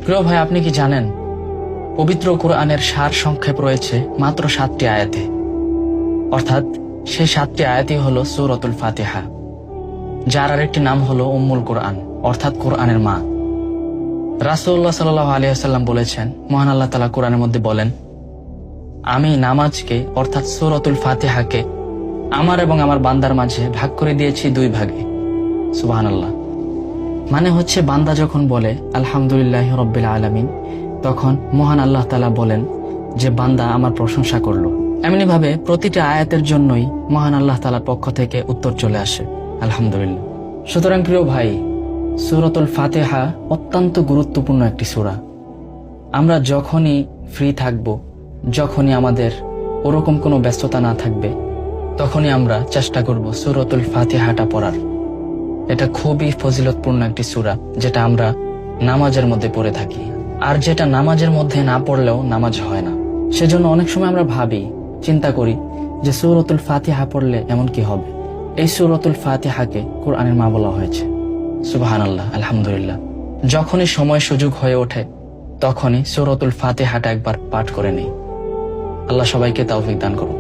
প্রিয় ভাই, আপনি কি জানেন পবিত্র কোরআনের সার সংক্ষেপ রয়েছে মাত্র 7টি আয়াতে, অর্থাৎ সেই 7টি আয়াতই হলো সূরাতুল ফাতিহা, যার আরেকটি নাম হলো উম্মুল কোরআন, অর্থাৎ কোরআনের মা। রাসূলুল্লাহ সাল্লাল্লাহু আলাইহি ওয়াসাল্লাম বলেছেন, মহান আল্লাহ তাআলা কোরআনের মধ্যে বলেন, আমি নামাজকে অর্থাৎ সূরাতুল ফাতিহাকে আমার এবং আমার বান্দার মাঝে ভাগ করে দিয়েছি 2 ভাগে। সুবহানাল্লাহ। মানে হচ্ছে, বান্দা যখন বলে আলহামদুলিল্লাহি রাব্বিল আলামিন, তখন মহান আল্লাহ তাআলা বলেন যে বান্দা আমার প্রশংসা করলো। এমনি ভাবে প্রতিটা আয়াতের জন্যই মহান আল্লাহ তাআলার পক্ষ থেকে উত্তর চলে আসে, আলহামদুলিল্লাহ। সুতরাং প্রিয় ভাই, সূরাতুল ফাতিহা অত্যন্ত গুরুত্বপূর্ণ একটি সূরা। আমরা যখনই ফ্রি থাকব, যখনই আমাদের ওরকম কোনো ব্যস্ততা না থাকবে, তখনই আমরা চেষ্টা করব সূরাতুল ফাতিহাটা পড়ার। এটা খুবই ফজিলতপূর্ণ একটি সূরা, যেটা আমরা নামাজের মধ্যে পড়ে থাকি, আর যেটা নামাজের মধ্যে না পড়লেও নামাজ হয় না। সেজন্য অনেক সময় আমরা ভাবি, চিন্তা করি যে সূরাতুল ফাতিহা পড়লে এমন কি হবে। এই সূরাতুল ফাতিহাকে কোরআনের মা বলা হয়েছে। সুবহানাল্লাহ, আলহামদুলিল্লাহ। যখনই সময় সুযোগ হয়ে ওঠে, তখনই সূরাতুল ফাতিহাটা একবার পাঠ করে নেই। আল্লাহ সবাইকে তৌফিক দান করুন।